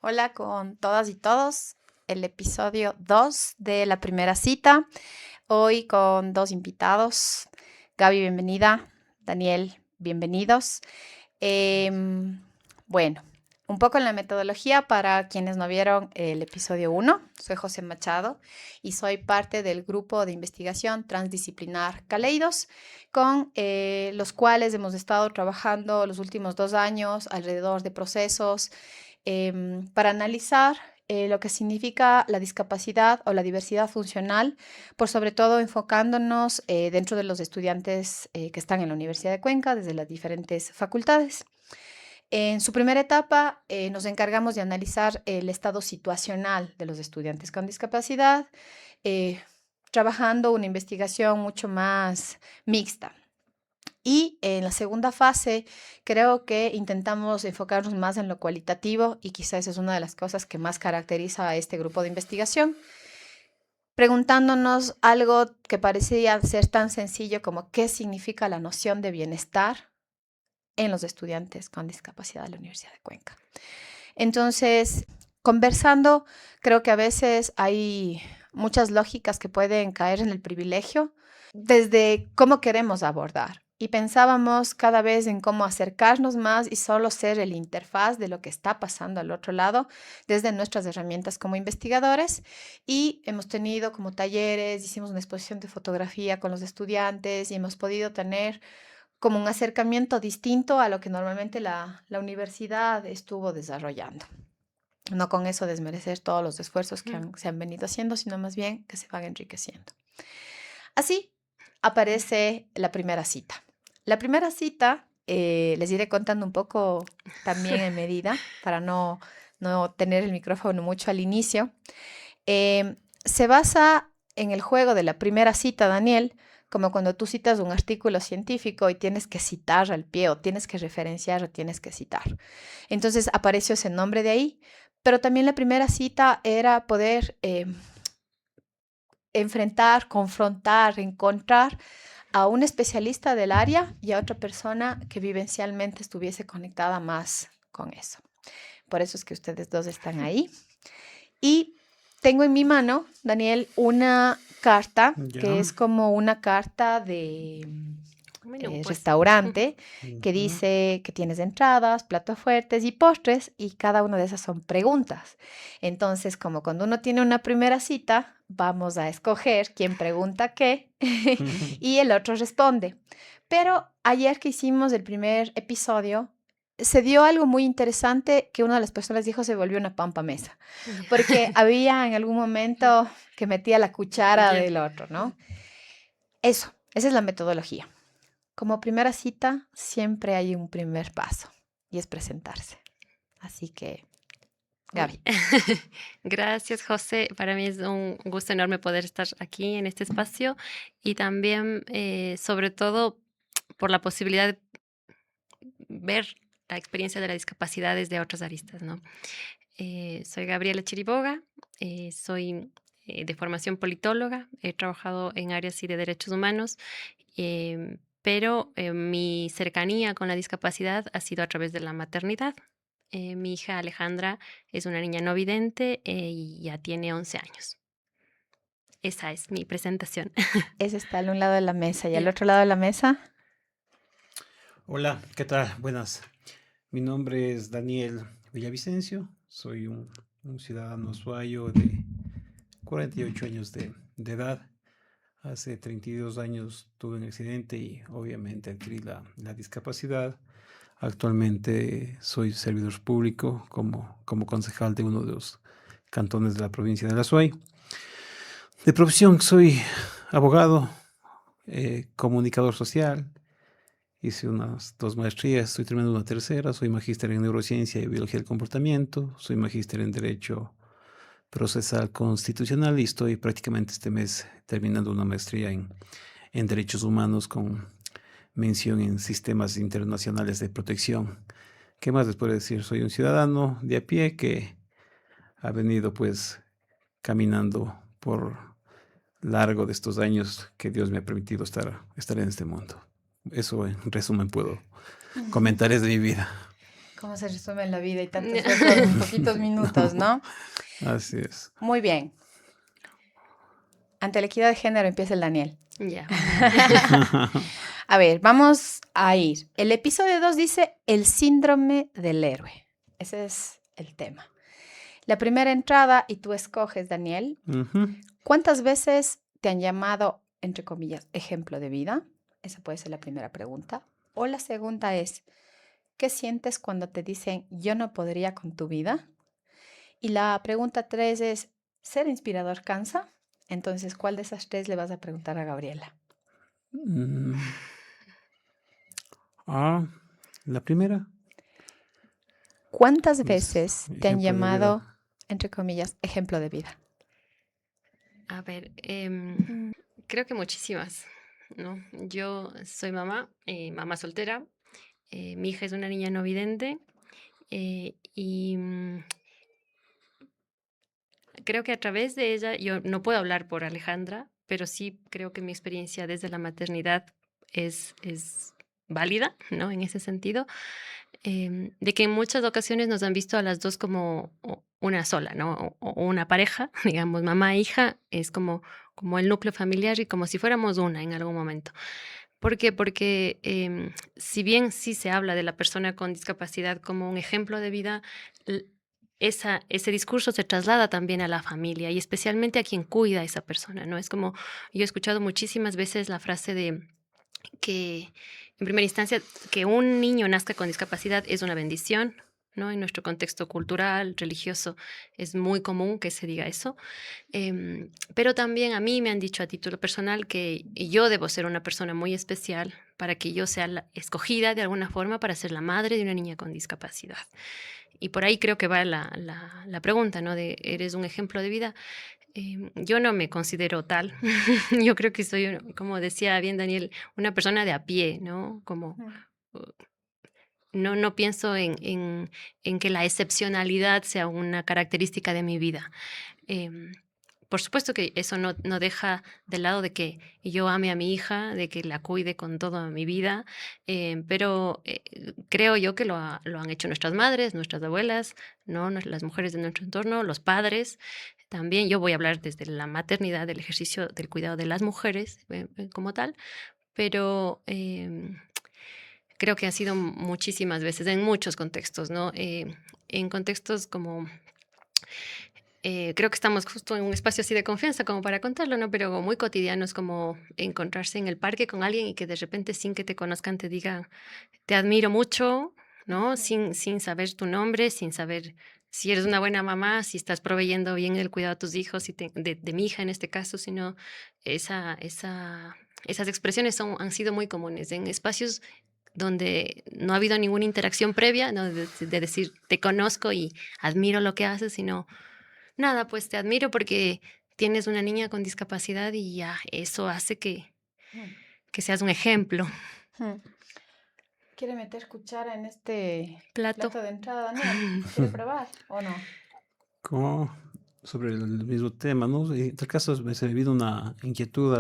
Hola con todas y todos. El episodio 2 de la primera cita. Hoy con dos invitados. Gaby, bienvenida. Daniel, bienvenidos. Em, bueno, un poco en la metodología para quienes no vieron el episodio 1. Soy José Machado y soy parte del grupo de investigación transdisciplinar Caleidos, con los cuales hemos estado trabajando los últimos 2 años alrededor de procesos para analizar lo que significa la discapacidad o la diversidad funcional, por sobre todo enfocándonos dentro de los estudiantes que están en la Universidad de Cuenca, desde las diferentes facultades. En su primera etapa nos encargamos de analizar el estado situacional de los estudiantes con discapacidad, eh, trabajando una investigación mucho más mixta. Y en la segunda fase creo que intentamos enfocarnos más en lo cualitativo y quizás es una de las cosas que más caracteriza a este grupo de investigación, preguntándonos algo que parecía ser tan sencillo como qué significa la noción de bienestar en los estudiantes con discapacidad de la Universidad de Cuenca. Entonces, conversando, creo que a veces hay muchas lógicas que pueden caer en el privilegio desde cómo queremos abordar. Y pensábamos cada vez en cómo acercarnos más y solo ser el interfaz de lo que está pasando al otro lado desde nuestras herramientas como investigadores. Y hemos tenido como talleres, hicimos una exposición de fotografía con los estudiantes y hemos podido tener como un acercamiento distinto a lo que normalmente la universidad estuvo desarrollando. No con eso desmerecer todos los esfuerzos que se han venido haciendo, sino más bien que se van enriqueciendo. Así aparece la primera cita. La primera cita, les iré contando un poco también en medida, para no tener el micrófono mucho al inicio. Se basa en el juego de la primera cita, Daniel, como cuando tú citas un artículo científico y tienes que citar al pie o tienes que referenciar o tienes que citar. Entonces apareció ese nombre de ahí, pero también la primera cita era poder enfrentar, confrontar, encontrar a un especialista del área y a otra persona que vivencialmente estuviese conectada más con eso. Por eso es que ustedes dos están ahí. Y tengo en mi mano, Daniel, una carta que Ya. es como una carta de Menú, pues. restaurante que Ujú. dice que tienes entradas, platos fuertes y postres y cada una de esas son preguntas. Entonces, como cuando uno tiene una primera cita, vamos a escoger quién pregunta qué y el otro responde. Pero ayer que hicimos el primer episodio, se dio algo muy interesante que una de las personas dijo se volvió una pampa mesa, porque había en algún momento que metía la cuchara Ya. del otro, ¿no? Eso, esa es la metodología. Como primera cita, siempre hay un primer paso y es presentarse. Así que, Uy. Gaby. Gracias, José. Para mí es un gusto enorme poder estar aquí en este espacio y también, sobre todo, por la posibilidad de ver la experiencia de la discapacidad desde otras aristas, ¿no? Soy Gabriela Chiriboga, soy de formación politóloga, he trabajado en áreas sí, de derechos humanos, pero mi cercanía con la discapacidad ha sido a través de la maternidad. Mi hija Alejandra es una niña no vidente y ya tiene 11 años. Esa es mi presentación. Ese está al un lado de la mesa y al Ya. otro lado de la mesa. Hola, ¿qué tal? Buenas. Mi nombre es Daniel Villavicencio. Soy un ciudadano usuario de 48 años de edad. Hace 32 años tuve un accidente y obviamente adquirí la discapacidad. Actualmente soy servidor público como concejal de uno de los cantones de la provincia de La Suay. De profesión soy abogado, comunicador social. Hice unas 2 maestrías, estoy terminando una tercera, soy magíster en neurociencia y biología del comportamiento, soy magíster en derecho procesal constitucional y estoy prácticamente este mes terminando una maestría en derechos humanos con mención en sistemas internacionales de protección. ¿Qué más les puedo decir? Soy un ciudadano de a pie que ha venido pues caminando por largo de estos años que Dios me ha permitido estar en este mundo. Eso en resumen puedo comentar de mi vida. ¿Cómo se resume la vida y tantos esfuerzos en poquitos minutos, no? Así es. Muy bien. Ante la equidad de género empieza el Daniel. Ya. A ver, vamos a ir. El episodio 2 dice el síndrome del héroe. Ese es el tema. La primera entrada, y tú escoges, Daniel, Ujú. ¿cuántas veces te han llamado, entre comillas, ejemplo de vida? Esa puede ser la primera pregunta. O la segunda es, ¿qué sientes cuando te dicen yo no podría con tu vida? Y la pregunta 3 es, ¿ser inspirador cansa? Entonces, ¿cuál de esas 3 le vas a preguntar a Gabriela? Mm, Ah, la primera ¿Cuántas es veces te han ejemplo de vida. llamado, entre comillas, ejemplo de vida? A ver, creo que muchísimas, ¿no? Yo soy mamá, mamá soltera. Mi hija es una niña no vidente. Y creo que a través de ella, yo no puedo hablar por Alejandra, pero sí creo que mi experiencia desde la maternidad es válida, ¿no? En ese sentido, de que en muchas ocasiones nos han visto a las dos como una sola, ¿no? O una pareja, digamos, mamá e hija, es como el núcleo familiar y como si fuéramos una en algún momento. ¿Por qué? Porque si bien sí se habla de la persona con discapacidad como un ejemplo de vida, l- ese discurso se traslada también a la familia y especialmente a quien cuida a esa persona, ¿no? Es como, yo he escuchado muchísimas veces la frase de que, en primera instancia, que un niño nazca con discapacidad es una bendición, ¿no? En nuestro contexto cultural, religioso, es muy común que se diga eso. Pero también a mí me han dicho a título personal que yo debo ser una persona muy especial para que yo sea la escogida de alguna forma para ser la madre de una niña con discapacidad. Y por ahí creo que va la pregunta, ¿no? De, ¿eres un ejemplo de vida? Yo no me considero tal. Yo creo que soy, como decía bien Daniel, una persona de a pie, ¿no? Como Mm, uh, no pienso en que la excepcionalidad sea una característica de mi vida. Em, por supuesto que eso no deja de lado de que yo ame a mi hija, de que la cuide con toda mi vida, pero creo yo que lo han hecho nuestras madres, nuestras abuelas, ¿no? Las mujeres de nuestro entorno, los padres. También yo voy a hablar desde la maternidad, del ejercicio del cuidado de las mujeres como tal, pero creo que ha sido muchísimas veces, en muchos contextos, ¿no? En contextos como creo que estamos justo en un espacio así de confianza como para contarlo, ¿no? Pero muy cotidianos como encontrarse en el parque con alguien y que de repente sin que te conozcan te digan, te admiro mucho, ¿no? ujú, Sin saber tu nombre, sin saber si eres una buena mamá, si estás proveyendo bien el cuidado de tus hijos, de mi hija en este caso, sino esas expresiones han sido muy comunes en espacios donde no ha habido ninguna interacción previa, ¿no? De decir, te conozco y admiro lo que haces, sino nada, pues te admiro porque tienes una niña con discapacidad y ya eso hace mm, que seas un ejemplo. mm. ¿Quiere meter cuchara en este Plato. plato de entrada, Daniel? ¿Quiere probar o no? Como sobre el mismo tema, ¿no? En tal caso se me vino una inquietud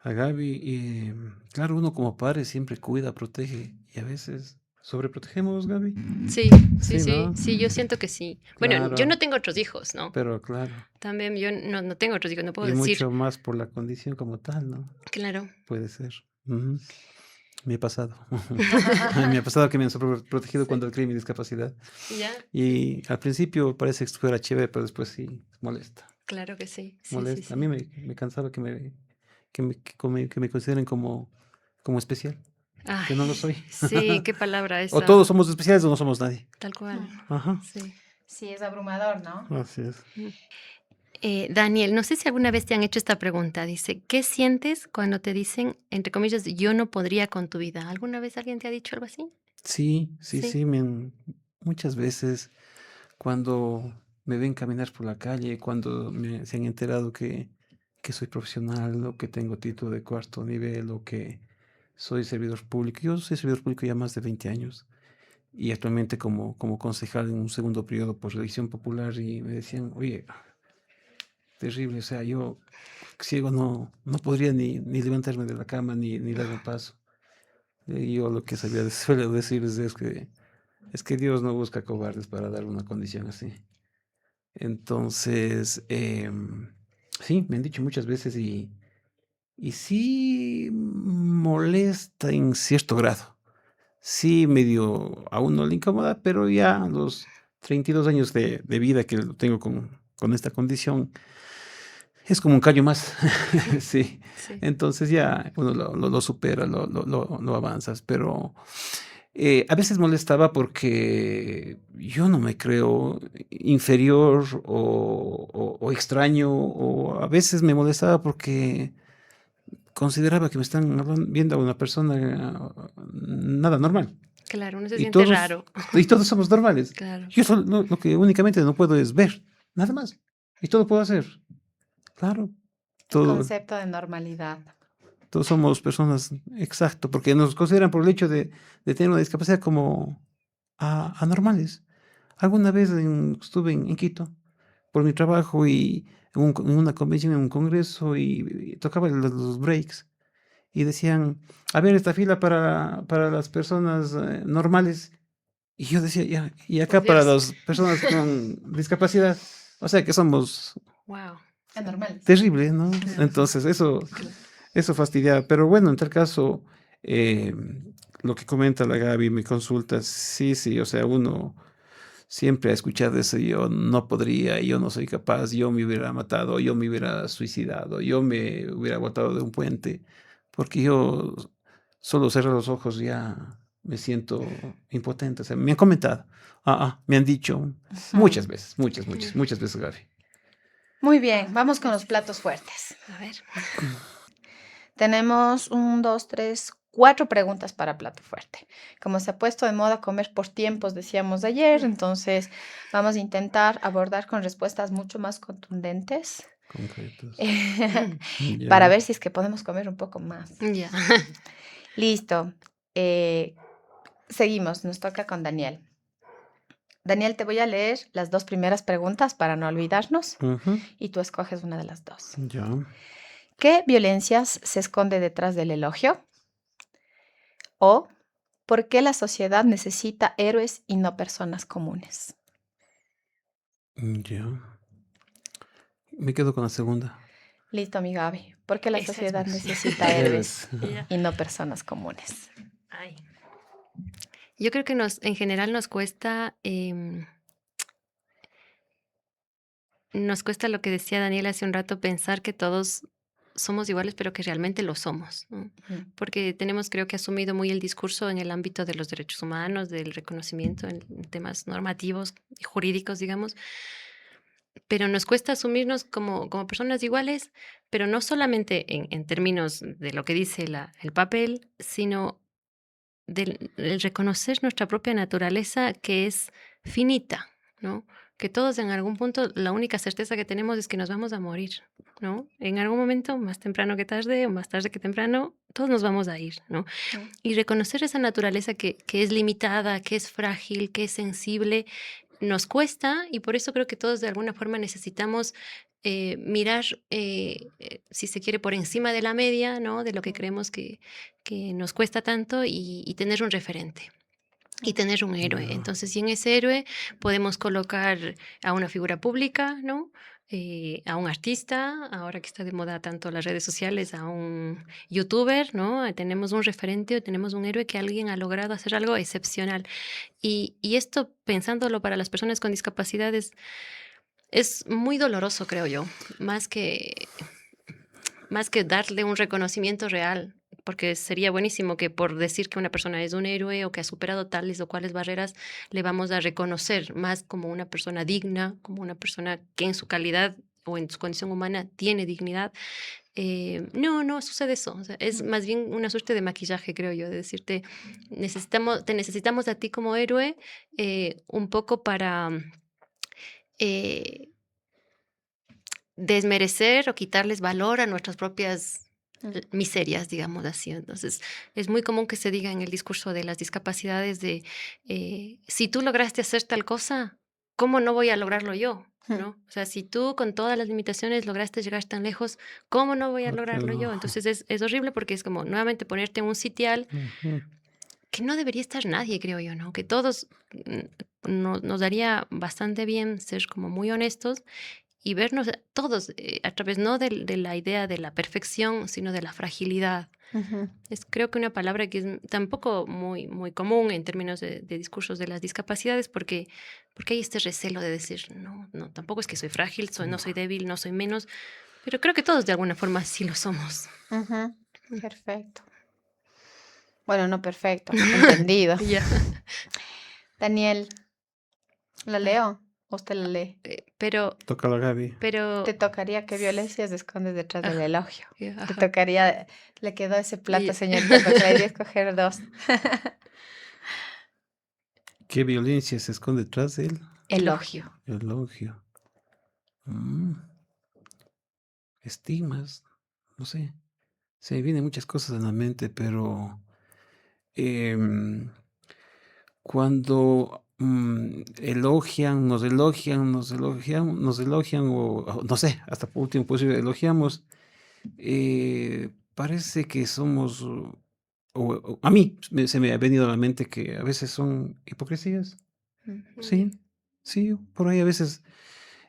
a Gaby y claro, uno como padre siempre cuida, protege y a veces sobreprotegemos, Gaby. Sí, sí, Sí, sí, ¿no? sí, yo siento que sí. Bueno, yo Claro, no tengo otros hijos, ¿no? pero claro. También yo no tengo otros hijos, no puedo Y decir, mucho más por la condición como tal, ¿no? claro. Puede ser. Ujú. Me ha pasado. Me ha pasado que me han sobreprotegido Sí, cuando adquirí mi discapacidad. ya, sí, Y al principio parece que fuera chévere, pero después sí, molesta. claro que sí, sí, sí, Molesta. A mí sí. me cansaba que me consideren como especial, Ay, que no lo soy. sí, qué palabra O todos esa, somos especiales o no somos nadie. tal cual, Mm. Ajá. sí. Sí, es abrumador, ¿no? Así es. Mm. Daniel, no sé si alguna vez te han hecho esta pregunta. Dice, ¿qué sientes cuando te dicen, entre comillas, yo no podría con tu vida? ¿Alguna vez alguien te ha dicho algo así? Sí, sí, Sí. sí. Muchas veces cuando me ven caminar por la calle, cuando se han enterado que soy profesional o que tengo título de cuarto nivel o que soy servidor público. Yo soy servidor público ya más de 20 años y actualmente como concejal en un segundo periodo por elección popular y me decían, oye, terrible, o sea, yo ciego no podría ni levantarme de la cama ni dar un paso. Y yo lo que sabía suelo decirles es que Es que Dios no busca cobardes para dar una condición así. Entonces, sí, me han dicho muchas veces y sí molesta en cierto grado. Sí, medio a uno le incomoda, pero ya a los 32 años de vida que lo tengo con esta condición, es como un callo más. Sí. Sí, Entonces ya uno lo supera, lo avanzas, pero a veces molestaba porque yo no me creo inferior o extraño, o a veces me molestaba porque consideraba que me están viendo a una persona nada normal. claro, uno se Y siente todos, raro. y todos somos normales. Claro. Yo solo, lo que únicamente no puedo es ver, nada más. Y todo puedo hacer. Claro. El Todo, concepto de normalidad. todos somos personas, exacto, porque nos consideran por el hecho de tener una discapacidad como anormales. Alguna vez estuve en Quito por mi trabajo y en una convención, en un congreso, y tocaba los breaks. Y decían, a ver, esta fila para las personas normales. Y yo decía, ya, y Por acá para Dios. las personas con discapacidad. O sea que somos Wow. Anormales. terrible, ¿no? Claro, Entonces, claro. eso fastidia. Pero bueno, en tal caso, eh, lo que comenta la Gaby, me consulta, sí, sí, o sea, uno siempre ha escuchado eso, yo no podría, yo no soy capaz, yo me hubiera matado, yo me hubiera suicidado, yo me hubiera botado de un puente, porque yo solo cerrar los ojos ya me siento impotente. O sea, me han comentado, me han dicho Ujú. muchas veces, muchas veces, Gaby. Muy bien, vamos con los platos fuertes. A ver. Tenemos 4 preguntas para plato fuerte. Como se ha puesto de moda comer por tiempos, decíamos ayer, entonces vamos a intentar abordar con respuestas mucho más contundentes Concretos. para Ya. ver si es que podemos comer un poco más. Ya. Listo. Eh, seguimos, nos toca con Daniel. Daniel, te voy a leer las 2 primeras preguntas para no olvidarnos Ujú. y tú escoges una de las 2. Ya. ¿Qué violencias se esconde detrás del elogio? ¿O por qué la sociedad necesita héroes y no personas comunes? Ya. Me quedo con la segunda. Listo, mi Gaby. ¿Por qué la Esa es sociedad buena. necesita héroes Héroes. Ya. y no personas comunes? Ay. Yo creo que en general nos cuesta lo que decía Daniel hace un rato, pensar que todos somos iguales, pero que realmente lo somos, ¿no? Ujú. Porque tenemos, creo que, asumido muy el discurso en el ámbito de los derechos humanos, del reconocimiento en temas normativos y jurídicos, digamos, pero nos cuesta asumirnos como personas iguales, pero no solamente en términos de lo que dice el papel, sino el reconocer nuestra propia naturaleza que es finita, ¿no? Que todos en algún punto la única certeza que tenemos es que nos vamos a morir, ¿no? En algún momento, más temprano que tarde o más tarde que temprano, todos nos vamos a ir, ¿no? Ujú. Y reconocer esa naturaleza que es limitada, que es frágil, que es sensible, nos cuesta y por eso creo que todos de alguna forma necesitamos mirar, si se quiere, por encima de la media, ¿no? De lo que creemos que nos cuesta tanto y tener un referente. Y tener un héroe. Ya. Entonces, y en ese héroe podemos colocar a una figura pública, ¿no? A un artista, ahora que está de moda tanto las redes sociales, a un youtuber, ¿no? Tenemos un referente o tenemos un héroe que alguien ha logrado hacer algo excepcional. Y esto, pensándolo para las personas con discapacidades, es muy doloroso, creo yo, más que, más que darle un reconocimiento real, porque sería buenísimo que por decir que una persona es un héroe o que ha superado tales o cuales barreras, le vamos a reconocer más como una persona digna, como una persona que en su calidad o en su condición humana tiene dignidad. No, no sucede eso. O sea, es más bien una suerte de maquillaje, creo yo, de decirte, te necesitamos a ti como héroe un poco para eh, desmerecer o quitarles valor a nuestras propias miserias, digamos así. Entonces, es muy común que se diga en el discurso de las discapacidades de, si tú lograste hacer tal cosa, ¿cómo no voy a lograrlo yo? Ujú. ¿No? O sea, si tú con todas las limitaciones lograste llegar tan lejos, ¿cómo no voy a ¿Por qué lograrlo no? yo? Entonces es horrible porque es como nuevamente ponerte en un sitial Ujú. que no debería estar nadie, creo yo, ¿no? Que todos nos daría bastante bien ser como muy honestos y vernos todos a través no de la idea de la perfección, sino de la fragilidad. Ujú. Es creo que una palabra que es tampoco muy, muy común en términos de discursos de las discapacidades, porque hay este recelo de decir, no, no, tampoco es que soy frágil, no soy débil, no soy menos, pero creo que todos de alguna forma sí lo somos. Ujú. Perfecto. Bueno, no perfecto, entendido. Ya. Daniel, ¿la leo? ¿Usted la lee? Pero, Toca la Gaby. pero, Te tocaría que violencia se esconde detrás del ajá, elogio. ya, Te ajá. tocaría, le quedó ese plato, Y- señorita, porque le di a escoger dos. ¿Qué violencia se esconde detrás del Elogio. elogio? Mm, estigmas, no sé. Se me vienen muchas cosas en la mente, pero em, cuando nos elogian, o no sé, hasta por último, pues elogiamos, parece que somos, a mí se me ha venido a la mente que a veces son hipocresías. Ujú. Sí, sí, por ahí a veces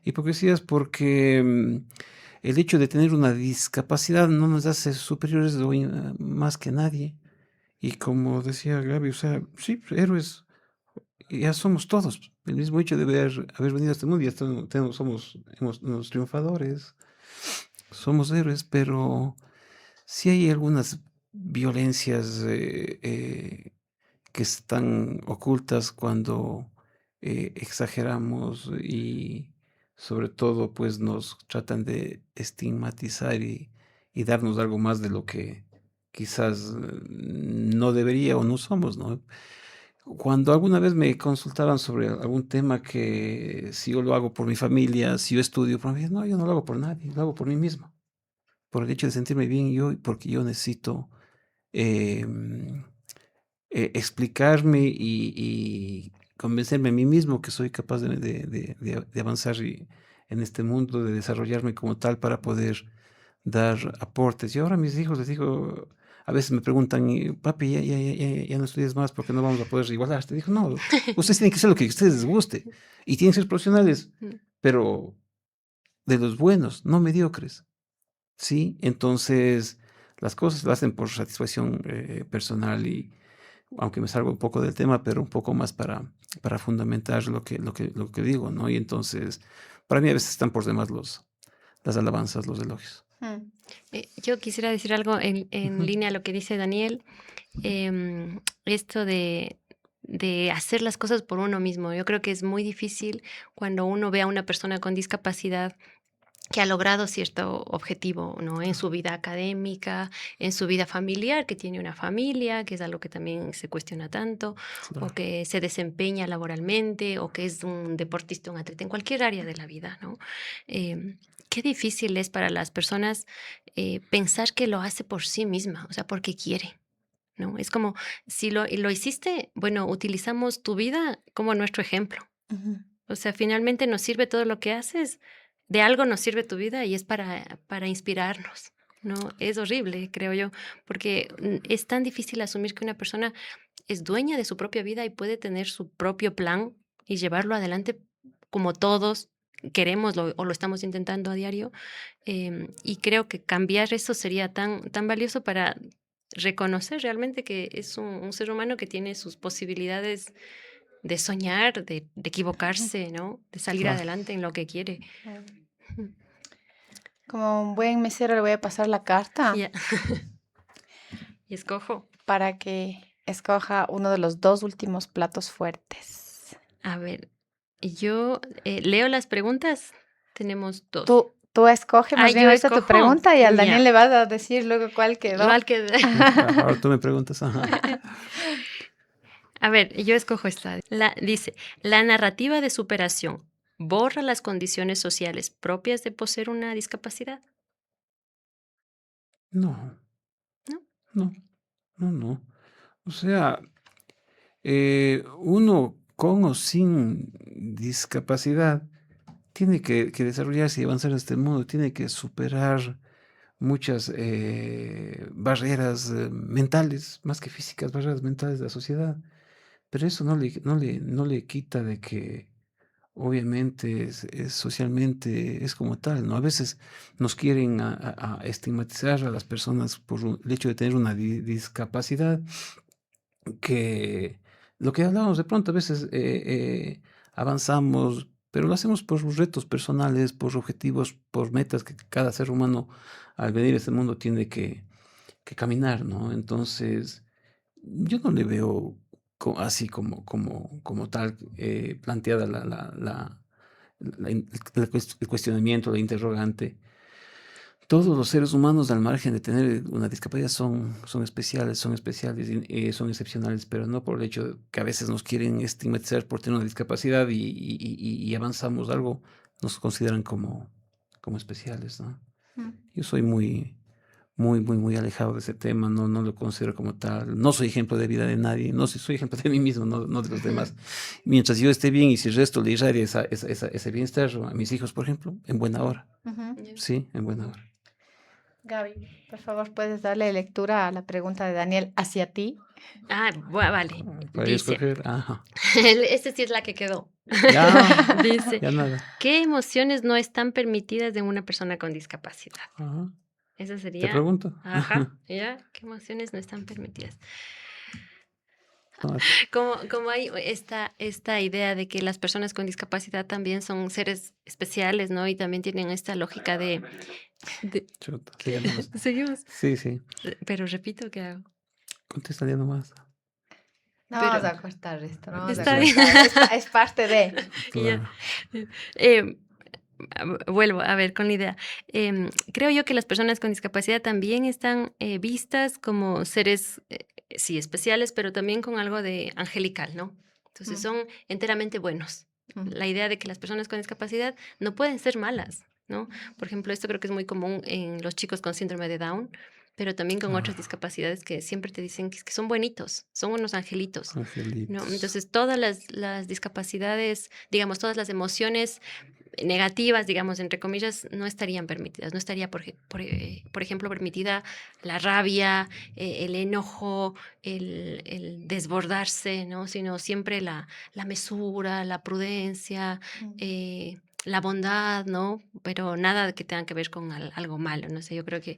hipocresías porque el hecho de tener una discapacidad no nos hace superiores más que nadie. Y como decía Gaby, o sea, sí, héroes, ya somos todos. El mismo hecho de haber venido a este mundo, ya somos unos triunfadores, somos héroes, pero sí hay algunas violencias que están ocultas cuando exageramos y sobre todo pues nos tratan de estigmatizar y darnos algo más de lo que quizás no debería o no somos, ¿no? Cuando alguna vez me consultaban sobre algún tema que si yo lo hago por mi familia, si yo estudio por mi familia, no, yo no lo hago por nadie, lo hago por mí mismo, por el hecho de sentirme bien yo y porque yo necesito em, explicarme y convencerme a mí mismo que soy capaz de avanzar en este mundo, de desarrollarme como tal para poder dar aportes. Y ahora a mis hijos les digo, a veces me preguntan, papi, ya no estudies más porque no vamos a poder igualar. Te digo, no, ustedes tienen que hacer lo que a ustedes les guste y tienen que ser profesionales, pero de los buenos, no mediocres. ¿Sí? Entonces, las cosas las hacen por satisfacción personal y aunque me salgo un poco del tema, pero un poco más para fundamentar lo que digo, ¿no? Y entonces, para mí a veces están por demás las alabanzas, los elogios. Mm. Yo quisiera decir algo en Ujú. línea a lo que dice Daniel, esto de hacer las cosas por uno mismo. Yo creo que es muy difícil cuando uno ve a una persona con discapacidad que ha logrado cierto objetivo, ¿no? En su vida académica, en su vida familiar, que tiene una familia, que es algo que también se cuestiona tanto, o Claro. que se desempeña laboralmente, o que es un deportista, un atleta, en cualquier área de la vida, ¿no? Qué difícil es para las personas pensar que lo hace por sí misma, o sea, porque quiere. ¿No? Es como, si lo hiciste, bueno, utilizamos tu vida como nuestro ejemplo. Ujú. O sea, finalmente nos sirve todo lo que haces, de algo nos sirve tu vida y es para inspirarnos, ¿no? Es horrible, creo yo, porque es tan difícil asumir que una persona es dueña de su propia vida y puede tener su propio plan y llevarlo adelante como todos queremos o lo estamos intentando a diario. Y creo que cambiar eso sería tan, tan valioso para reconocer realmente que es un ser humano que tiene sus posibilidades de soñar, de equivocarse, ¿no? De salir Claro. adelante en lo que quiere. Mm. Ujú. Como un buen mesero le voy a pasar la carta Ya. Y escojo. para que escoja uno de los dos últimos platos fuertes. A ver, yo leo las preguntas. Tenemos dos. Tú escoge Ah, más bien yo ahorita tu escojo. pregunta y al Daniel Ya. le vas a decir luego cuál quedó. Igual que... Ahora tú me preguntas, ajá. A ver, yo escojo esta. Dice, la narrativa de superación borra las condiciones sociales propias de poseer una discapacidad. No, ¿No? no, no. O sea, uno con o sin discapacidad tiene que desarrollarse y avanzar en este mundo, tiene que superar muchas barreras mentales, más que físicas, barreras mentales de la sociedad. Pero eso no le quita de que obviamente socialmente es como tal, ¿no? A veces nos quieren a estigmatizar a las personas por el hecho de tener una discapacidad que lo que hablamos de pronto a veces avanzamos, pero lo hacemos por retos personales, por objetivos, por metas que cada ser humano al venir a este mundo tiene que caminar, ¿no? Entonces, yo no le veo así como tal planteada el cuestionamiento, la interrogante. Todos los seres humanos, al margen de tener una discapacidad, son especiales y son excepcionales, pero no por el hecho de que a veces nos quieren estigmatizar por tener una discapacidad y avanzamos algo, nos consideran como especiales, ¿no? Mm. Yo soy muy alejado de ese tema, no lo considero como tal, no soy ejemplo de vida de nadie, no soy ejemplo de mí mismo, no de los demás. Mientras yo esté bien y si el resto le irradia ese bienestar a mis hijos, por ejemplo, en buena hora, Ujú. Ya. sí, en buena hora. Gaby, por favor, puedes darle lectura a la pregunta de Daniel hacia ti. Vale. Para Dice, escoger, ajá, esta sí es la que quedó. ya, Dice, ya nada, ¿qué emociones no están permitidas en una persona con discapacidad? ajá, Esa te sería, pregunto, ajá, ¿ya? ¿Qué emociones no están permitidas? no, Como hay esta idea de que las personas con discapacidad también son seres especiales, ¿no? Y también tienen esta lógica de- chuta, sigue nomás, Seguimos. sí, Pero repito que hago. contesta ya nomás, No Pero vamos a cortar esto, no vamos a está bien. cortar. Es parte de. Ya. claro, Em, Vuelvo a ver con la idea. Creo yo que las personas con discapacidad también están vistas como seres, sí, especiales, pero también con algo de angelical, ¿no? Entonces Mm, son enteramente buenos. mm, La idea de que las personas con discapacidad no pueden ser malas, ¿no? Por ejemplo, esto creo que es muy común en los chicos con síndrome de Down, pero también con otras claro, discapacidades que siempre te dicen que son bonitos, son unos angelitos, ¿no? angelitos, Entonces, todas las discapacidades, digamos, todas las emociones negativas, digamos, entre comillas, no estarían permitidas. No estaría, por ejemplo, permitida la rabia, el enojo, el desbordarse, ¿no? Sino siempre la mesura, la prudencia, mm. la bondad, ¿no? Pero nada que tenga que ver con algo malo, no sé, yo creo que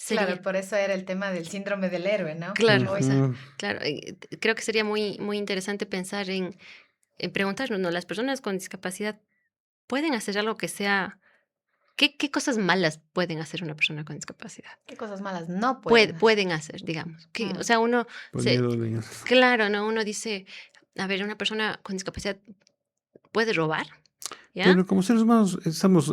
Claro, sería, por eso era el tema del síndrome del héroe, ¿no? claro, Como esa. ujú, claro, creo que sería muy interesante pensar en preguntarnos, ¿no? Las personas con discapacidad pueden hacer algo que sea. ¿Qué cosas malas pueden hacer una persona con discapacidad? ¿Qué cosas malas no pueden hacer? Pueden hacer, digamos. O Mm, sea, uno poniendo claro, ¿no? Uno dice, a ver, una persona con discapacidad puede robar, ¿ya? pero como seres humanos estamos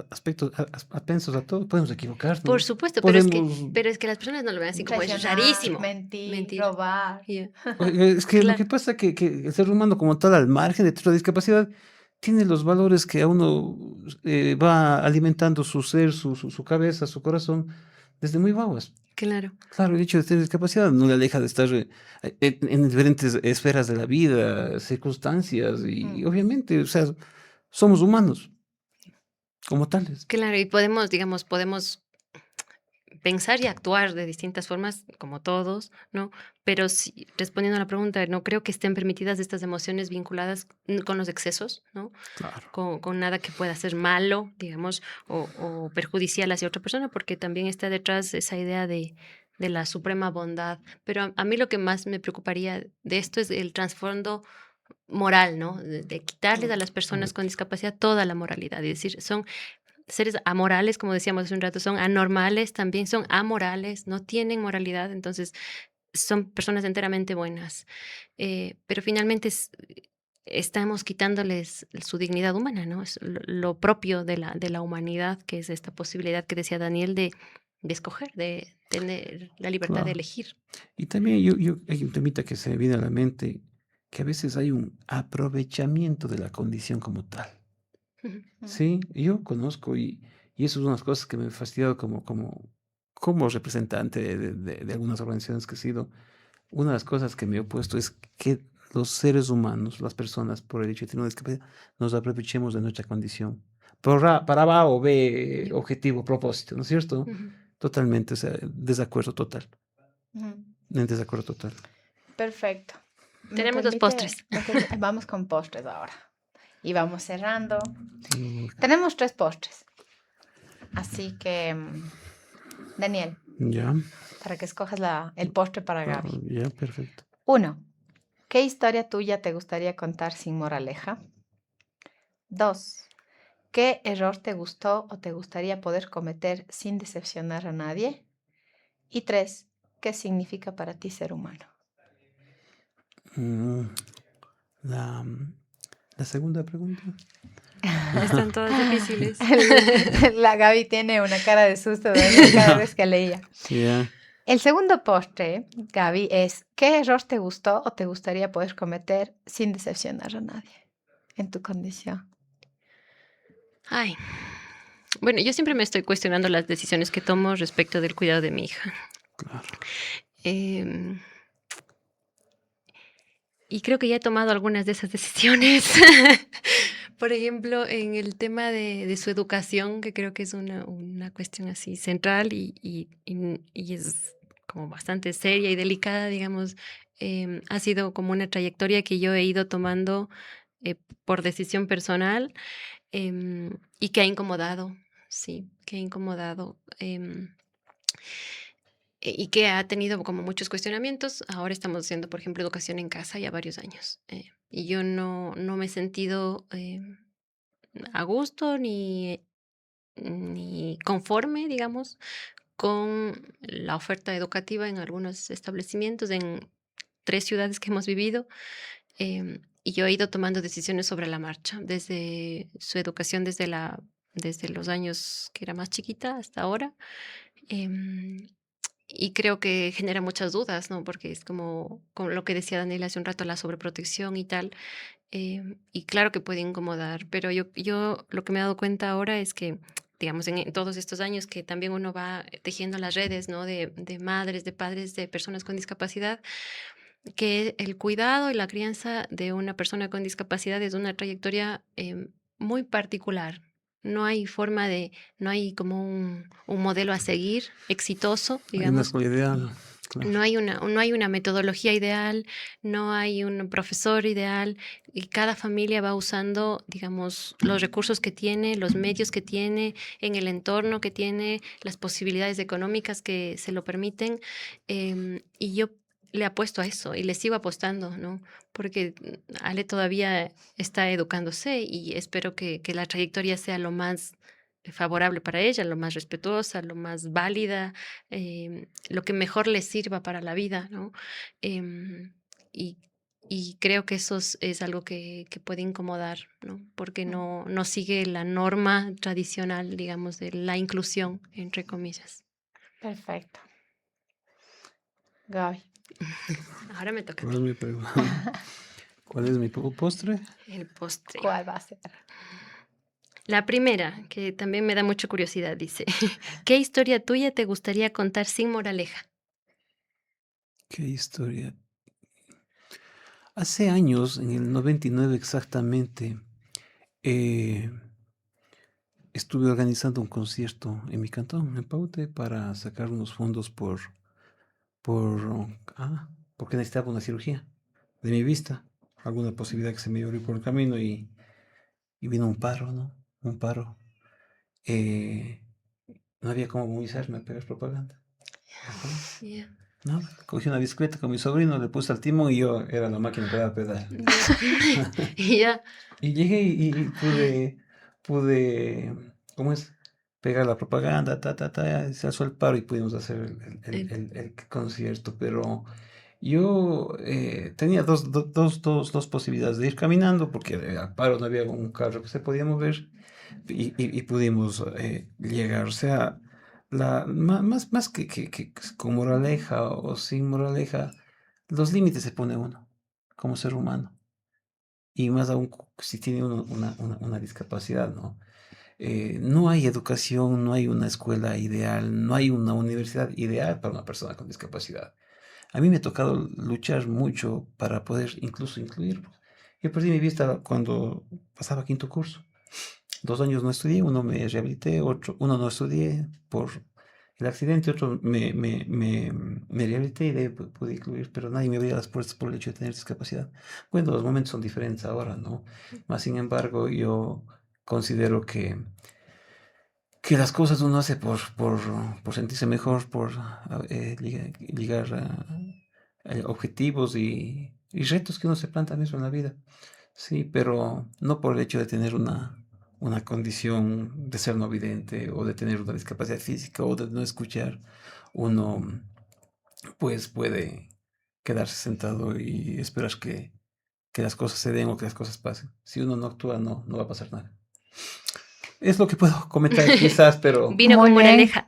aspectos, apensos a todo, podemos Por equivocarnos, supuesto, podemos... pero es que las personas no lo ven así como es Traicionar, rarísimo. mentir, Mentir. robar. Ya. Es que lo que Claro, pasa que el ser humano como tal, al margen de toda la discapacidad, tiene los valores que a uno va alimentando su ser, su cabeza, su corazón, desde muy guaguas. claro, Claro, el hecho de tener discapacidad no le aleja de estar en diferentes esferas de la vida, circunstancias, y Mm, obviamente, o sea, somos humanos como tales. claro. Y podemos, digamos, podemos pensar y actuar de distintas formas, como todos, ¿no? Pero sí, respondiendo a la pregunta, no creo que estén permitidas estas emociones vinculadas con los excesos, ¿no? Claro, Con nada que pueda ser malo, digamos, o perjudicial hacia otra persona, porque también está detrás esa idea de la suprema bondad. Pero a mí lo que más me preocuparía de esto es el trasfondo moral, ¿no? De quitarles a mm, las personas con ético. discapacidad toda la moralidad. Es decir, son seres amorales, como decíamos hace un rato, son anormales, también son amorales, no tienen moralidad, entonces son personas enteramente buenas. Pero finalmente estamos quitándoles su dignidad humana, ¿no? Es lo propio de la humanidad, que es esta posibilidad que decía Daniel de escoger, de tener la libertad de Claro. elegir. Y también hay un temita que se me viene a la mente, que a veces hay un aprovechamiento de la condición como tal. Ujú. mm, Sí, yo conozco y eso es unas cosas que me he fastidiado como representante de algunas organizaciones que he sido. Una de las cosas que me he opuesto es que los seres humanos, las personas, por el hecho de tener una discapacidad, nos aprovechemos de nuestra condición para A o B, Ya. objetivo, propósito, ¿no es cierto? Ujú. Totalmente, o sea, desacuerdo total, Ujú. en desacuerdo total. Perfecto. Tenemos los postres. Vamos con postres ahora. Y vamos cerrando. Mm, Tenemos 3 postres. Así que, Daniel, Ya, para que escojas el postre para Gaby. ya, perfecto. 1. ¿Qué historia tuya te gustaría contar sin moraleja? 2. ¿Qué error te gustó o te gustaría poder cometer sin decepcionar a nadie? Y 3. ¿Qué significa para ti ser humano? Mm, La, la segunda pregunta. Están todas difíciles. La Gaby tiene una cara de susto Daniel, cada vez que leía. Ya. El segundo postre, Gaby, es ¿qué error te gustó o te gustaría poder cometer sin decepcionar a nadie en tu condición? Ay, bueno, yo siempre me estoy cuestionando las decisiones que tomo respecto del cuidado de mi hija. Claro. Em, y creo que ya he tomado algunas de esas decisiones. Por ejemplo, en el tema de su educación, que creo que es una cuestión así central y es como bastante seria y delicada, digamos, ha sido como una trayectoria que yo he ido tomando eh, por decisión personal, y que ha incomodado, sí, que ha incomodado. Y que ha tenido como muchos cuestionamientos. Ahora estamos haciendo, por ejemplo, educación en casa ya varios años. Y yo no me he sentido a gusto ni conforme, digamos, con la oferta educativa en algunos establecimientos, en 3 ciudades que hemos vivido. Y yo he ido tomando decisiones sobre la marcha, desde su educación, desde los años que era más chiquita hasta ahora. Em, y creo que genera muchas dudas, ¿no? Porque es como lo que decía Daniel hace un rato, la sobreprotección y tal. Y claro que puede incomodar, pero yo lo que me he dado cuenta ahora es que, digamos, en todos estos años que también uno va tejiendo las redes, ¿no? De madres, de padres, de personas con discapacidad, que el cuidado y la crianza de una persona con discapacidad es una trayectoria muy particular. No hay como un modelo a seguir exitoso, Hay una digamos. escuela ideal, claro. No hay una metodología ideal, no hay un profesor ideal, y cada familia va usando, digamos, los recursos que tiene, los medios que tiene, en el entorno que tiene, las posibilidades económicas que se lo permiten. Y yo le apuesto a eso y le sigo apostando, ¿no? Porque Ale todavía está educándose y espero que la trayectoria sea lo más favorable para ella, lo más respetuosa, lo más válida, lo que mejor le sirva para la vida, ¿no? Em, y, y creo que eso es algo que puede incomodar, ¿no? Porque no sigue la norma tradicional, digamos, de la inclusión, entre comillas. Perfecto. Gaby. Ahora me toca a ¿Cuál mí. es mi pregunta? ¿Cuál es mi postre? El postre. ¿Cuál va a ser? La primera, que también me da mucha curiosidad, dice, ¿qué historia tuya te gustaría contar sin moraleja? ¿Qué historia? Hace años, en el 99 exactamente, eh, estuve organizando un concierto en mi cantón, en Paute, para sacar unos fondos por, porque necesitaba una cirugía de mi vista, alguna posibilidad que se me abrió por el camino y vino un paro, ¿no? Un paro. Eh, no había cómo movilizarme a pegar propaganda. Ajá. Ya, No, cogí una bicicleta con mi sobrino, le puse al timón y yo era la máquina que daba pedal. ya, ya, Y llegué y pude, ¿cómo es? Pegar la propaganda, se alzó el paro y pudimos hacer el concierto. Pero yo tenía dos posibilidades de ir caminando, porque al paro no había un carro que se podía mover, y pudimos llegar. O sea, más que con moraleja o sin moraleja, los límites se pone uno como ser humano. Y más aún si tiene uno una discapacidad, ¿no? No hay educación, no hay una escuela ideal, no hay una universidad ideal para una persona con discapacidad. A mí me ha tocado luchar mucho para poder incluso incluirlos. Yo perdí mi vista cuando pasaba quinto curso. 2 años no estudié, uno me rehabilité, uno no estudié por el accidente, otro me rehabilité y de ahí pude incluir, pero nadie me abría las puertas por el hecho de tener discapacidad. Bueno, los momentos son diferentes ahora, ¿no? Más sin embargo, yo considero que las cosas uno hace por sentirse mejor, por ligar objetivos y retos que uno se planta mismo en la vida. Sí, pero no por el hecho de tener una condición de ser no vidente o de tener una discapacidad física o de no escuchar, uno pues puede quedarse sentado y esperar que las cosas se den o que las cosas pasen. Si uno no actúa, no va a pasar nada. Es lo que puedo comentar quizás, pero Vino Muy con bien. moraleja.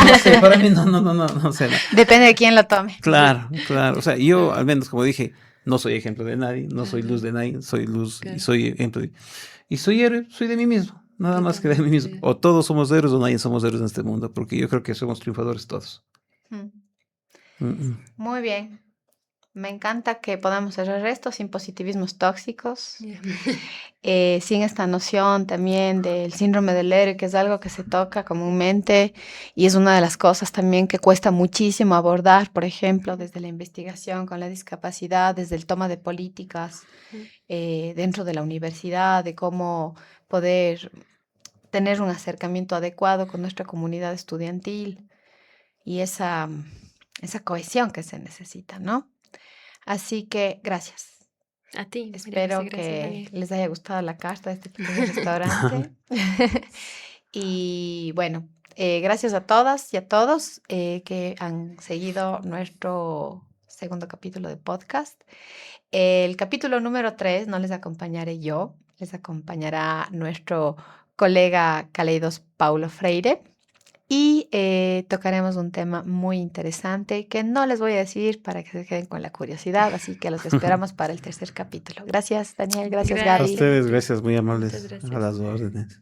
no sé, para mí no sé. Depende de quién lo tome. Claro, claro. O sea, yo al menos, como dije, no soy ejemplo de nadie, no soy luz Ajá, de nadie, soy luz y claro. soy ejemplo y soy héroe, soy de mí mismo, nada más que de mí Totalmente. mismo. O todos somos héroes o nadie somos héroes en este mundo, porque yo creo que somos triunfadores todos. Mm. Mm, mm. Muy bien. Me encanta que podamos cerrar esto sin positivismos tóxicos, Yeah. sin esta noción también del síndrome del héroe, que es algo que se toca comúnmente y es una de las cosas también que cuesta muchísimo abordar, por ejemplo, desde la investigación con la discapacidad, desde el toma de políticas dentro de la universidad, de cómo poder tener un acercamiento adecuado con nuestra comunidad estudiantil y esa cohesión que se necesita, ¿no? Así que gracias. A ti, María José, Espero gracias, que Daniel. les haya gustado la carta de este pequeño restaurante. Y bueno, gracias a todas y a todos que han seguido nuestro segundo capítulo de podcast. El capítulo número 3 no les acompañaré yo, les acompañará nuestro colega Caleidos Paulo Freire. Y tocaremos un tema muy interesante que no les voy a decir para que se queden con la curiosidad, así que los esperamos para el tercer capítulo. Gracias, Daniel. Gracias, A Gaby. ustedes, Gracias. gracias, muy Muchas amables, a gracias. las órdenes.